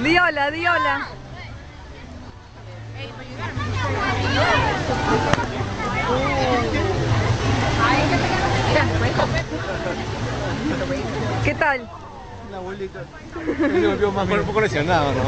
Di hola, di hola. ¿Qué tal? La abuelita. Se volvió más cuerpo coleccionado, ¿no?